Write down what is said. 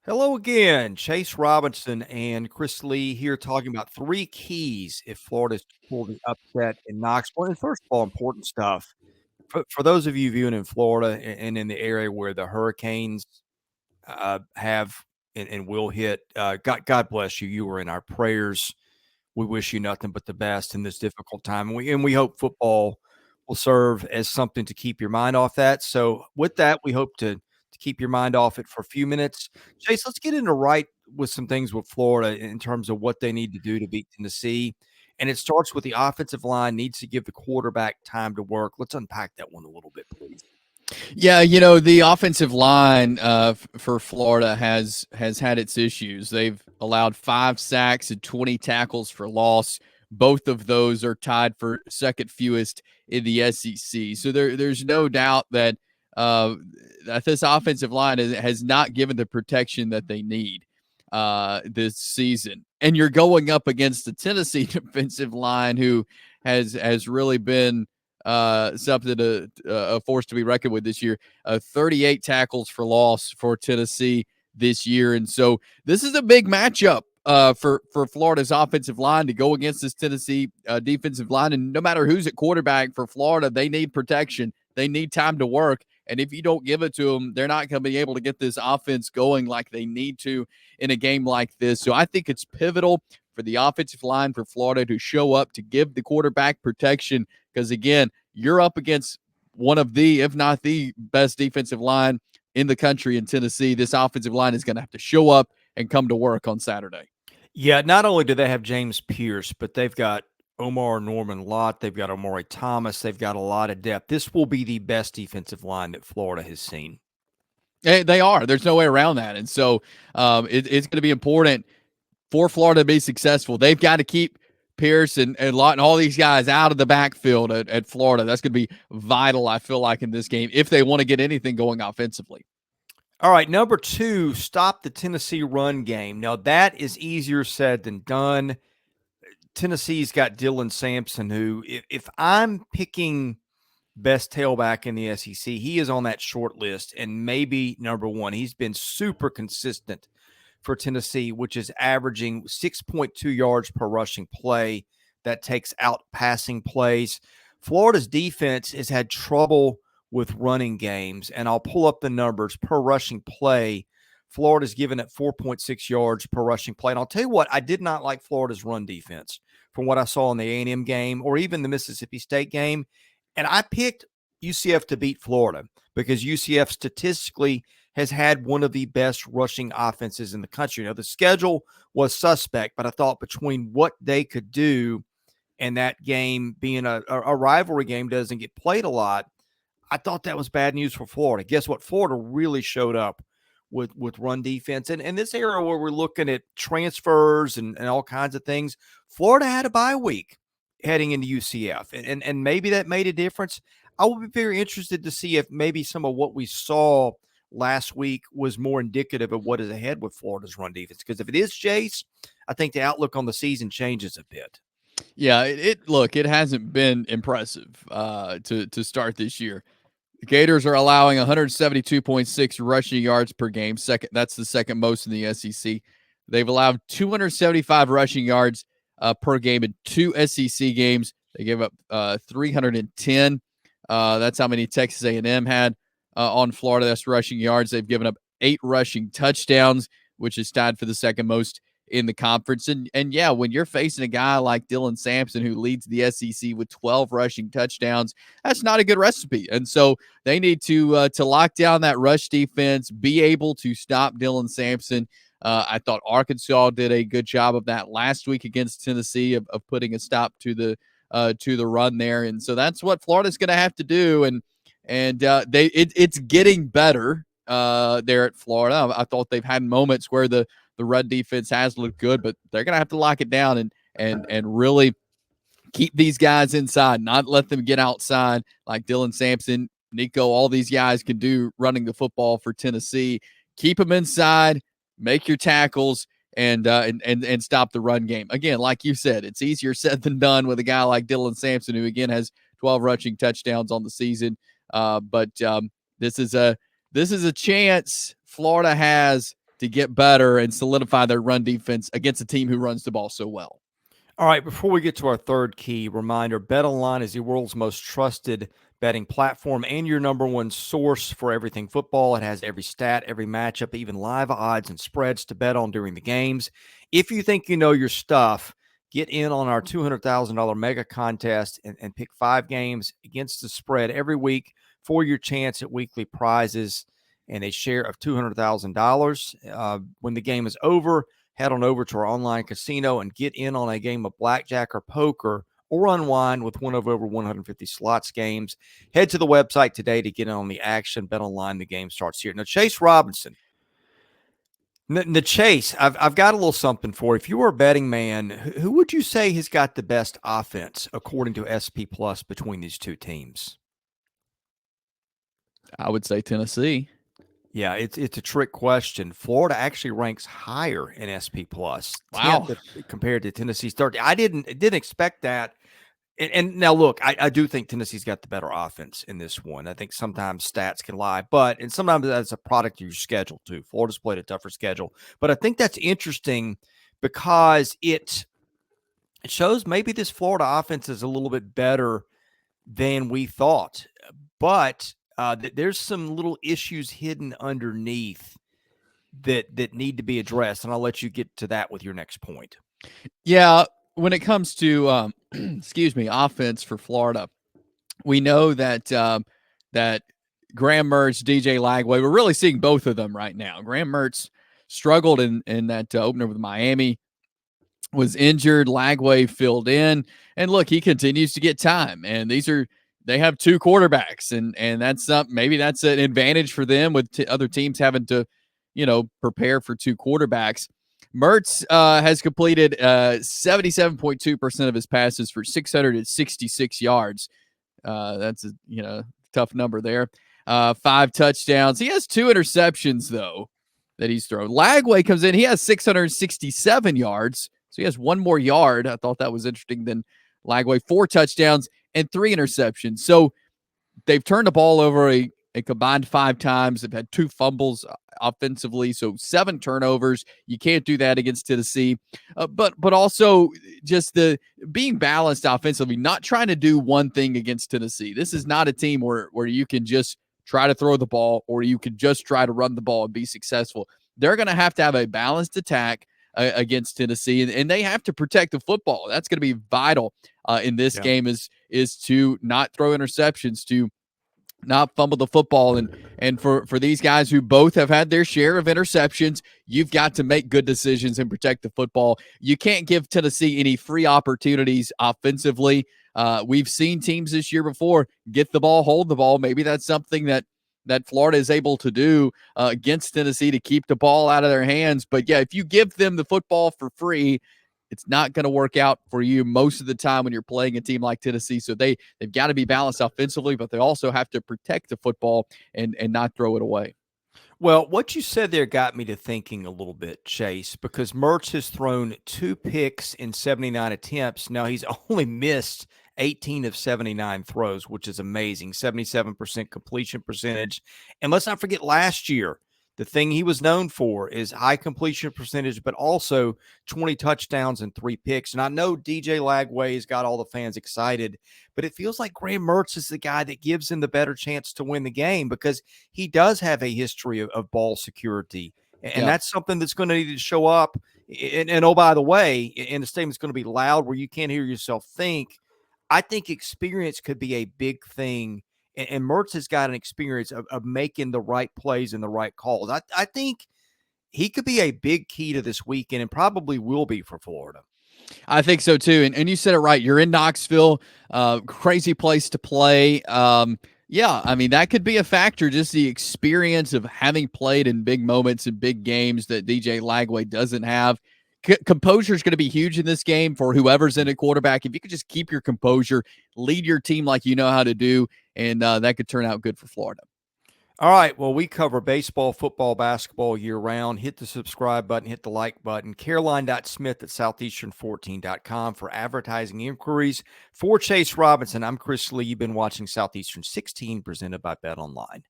Hello again. Chase Robinson and Chris Lee here talking about three keys if Florida's to pull the upset in Knoxville. And first of all, important stuff. For those of you viewing in Florida and in the area where the hurricanes have and will hit, God bless you. You were in our prayers. We wish you nothing but the best in this difficult time. And we hope football will serve as something to keep your mind off that. So with that, we hope to keep your mind off it for a few minutes. Chase, let's get into right with some things with Florida in terms of what they need to do to beat Tennessee. And it starts with the offensive line needs to give the quarterback time to work. Let's unpack that one a little bit, please. Yeah, the offensive line for Florida has had its issues. They've allowed 5 sacks and 20 tackles for loss. Both of those are tied for second fewest in the SEC. So there's no doubt that that this offensive line has not given the protection that they need this season. And you're going up against the Tennessee defensive line, who has really been something to a force to be reckoned with this year. 38 tackles for loss for Tennessee this year, and so this is a big matchup for Florida's offensive line to go against this Tennessee defensive line. And no matter who's at quarterback for Florida, they need protection. They need time to work. And if you don't give it to them, they're not going to be able to get this offense going like they need to in a game like this. So I think it's pivotal for the offensive line for Florida to show up to give the quarterback protection. Because, again, you're up against one of the, if not the best defensive line in the country in Tennessee. This offensive line is going to have to show up and come to work on Saturday. Yeah, not only do they have James Pearce, but they've got Omar Norman Lott. They've got Omari Thomas. They've got a lot of depth. This will be the best defensive line that Florida has seen. They are. There's no way around that. And so it's going to be important for Florida to be successful. They've got to keep Pierce and Lott and all these guys out of the backfield at Florida. That's going to be vital, I feel like, in this game if they want to get anything going offensively. All right, number 2, stop the Tennessee run game. Now, that is easier said than done. Tennessee's got Dylan Sampson, who, if I'm picking best tailback in the SEC, he is on that short list and maybe number 1. He's been super consistent for Tennessee, which is averaging 6.2 yards per rushing play. That takes out passing plays. Florida's defense has had trouble with running games, and I'll pull up the numbers per rushing play. Florida's given it 4.6 yards per rushing play. And I'll tell you what, I did not like Florida's run defense from what I saw in the A&M game or even the Mississippi State game. And I picked UCF to beat Florida because UCF statistically has had one of the best rushing offenses in the country. Now, the schedule was suspect, but I thought between what they could do and that game being a rivalry game doesn't get played a lot, I thought that was bad news for Florida. Guess what? Florida really showed up with run defense. And in this era where we're looking at transfers and all kinds of things, Florida had a bye week heading into UCF. And maybe that made a difference. I will be very interested to see if maybe some of what we saw last week was more indicative of what is ahead with Florida's run defense. Because if it is, Chase, I think the outlook on the season changes a bit. Yeah, it hasn't been impressive to start this year. The Gators are allowing 172.6 rushing yards per game. That's the second most in the SEC. They've allowed 275 rushing yards per game in 2 SEC games. They gave up 310. That's how many Texas A&M had on Florida. That's rushing yards. They've given up 8 rushing touchdowns, which is tied for the second most in the conference. And yeah, when you're facing a guy like Dylan Sampson, who leads the SEC with 12 rushing touchdowns, that's not a good recipe. And so they need to lock down that rush defense, be able to stop Dylan Sampson. I thought Arkansas did a good job of that last week against Tennessee of putting a stop to the run there. And so that's what Florida's going to have to do. And it's getting better there at Florida. I thought they've had moments where the run defense has looked good, but they're going to have to lock it down and really keep these guys inside, not let them get outside like Dylan Sampson, Nico, all these guys can do running the football for Tennessee. Keep them inside, make your tackles, and stop the run game. Again, like you said, it's easier said than done with a guy like Dylan Sampson, who again has 12 rushing touchdowns on the season. But this is a chance Florida has to get better and solidify their run defense against a team who runs the ball so well. All right, before we get to our third key, reminder, BetOnline is the world's most trusted betting platform and your number one source for everything football. It has every stat, every matchup, even live odds and spreads to bet on during the games. If you think you know your stuff, get in on our $200,000 mega contest and pick 5 games against the spread every week for your chance at weekly prizes and a share of $200,000. When the game is over, head on over to our online casino and get in on a game of blackjack or poker or unwind with one of over 150 slots games. Head to the website today to get in on the action. Bet online, the game starts here. Now, Chase Robinson. The Chase, I've got a little something for you. If you were a betting man, who would you say has got the best offense according to SP Plus between these two teams? I would say Tennessee. Yeah, it's a trick question. Florida actually ranks higher in SP Plus. Wow. 10th compared to Tennessee's 30. I didn't expect that. And now look, I do think Tennessee's got the better offense in this one. I think sometimes stats can lie, and sometimes that's a product of your schedule too. Florida's played a tougher schedule, but I think that's interesting because it shows maybe this Florida offense is a little bit better than we thought. But there's some little issues hidden underneath that need to be addressed, and I'll let you get to that with your next point. Yeah, when it comes to offense for Florida, we know that that Graham Mertz, DJ Lagway, we're really seeing both of them right now. Graham Mertz struggled in that opener with Miami, was injured. Lagway filled in, and look, he continues to get time. And they have 2 quarterbacks, and that's maybe that's an advantage for them with other teams having to, prepare for 2 quarterbacks. Mertz has completed 77.2% of his passes for 666 yards. That's a tough number there. 5 touchdowns. He has 2 interceptions though that he's thrown. Lagway comes in. He has 667 yards. So he has 1 more yard. I thought that was interesting than Lagway. 4 touchdowns and 3 interceptions. So they've turned the ball over a combined 5 times. They've had 2 fumbles offensively, so 7 turnovers. You can't do that against Tennessee. But also just the being balanced offensively, not trying to do one thing against Tennessee. This is not a team where you can just try to throw the ball or you can just try to run the ball and be successful. They're going to have a balanced attack against Tennessee, and they have to protect the football. That's going to be vital in this game is to not throw interceptions, to not fumble the football. And for these guys who both have had their share of interceptions, you've got to make good decisions and protect the football. You can't give Tennessee any free opportunities offensively. We've seen teams this year before get the ball, hold the ball. Maybe that's something that Florida is able to do against Tennessee to keep the ball out of their hands. But yeah, if you give them the football for free, it's not going to work out for you most of the time when you're playing a team like Tennessee. So they've got to be balanced offensively, but they also have to protect the football and not throw it away. Well, what you said there got me to thinking a little bit, Chase, because Mertz has thrown 2 picks in 79 attempts. Now he's only missed 18 of 79 throws, which is amazing. 77% completion percentage. And let's not forget last year, the thing he was known for is high completion percentage, but also 20 touchdowns and 3 picks. And I know DJ Lagway has got all the fans excited, but it feels like Graham Mertz is the guy that gives him the better chance to win the game because he does have a history of ball security. And that's something that's going to need to show up. And oh, by the way, and the statement's going to be loud where you can't hear yourself think. I think experience could be a big thing. And Mertz has got an experience of making the right plays and the right calls. I think he could be a big key to this weekend and probably will be for Florida. I think so too. And you said it right. You're in Knoxville, crazy place to play. Yeah, I mean, that could be a factor, just the experience of having played in big moments and big games that DJ Lagway doesn't have. Composure is going to be huge in this game for whoever's in at quarterback. If you could just keep your composure, lead your team like you know how to do, and that could turn out good for Florida. All right, well, we cover baseball, football, basketball year-round. Hit the subscribe button, hit the like button. Caroline.smith at Southeastern14.com for advertising inquiries. For Chase Robinson, I'm Chris Lee. You've been watching Southeastern 16 presented by BetOnline.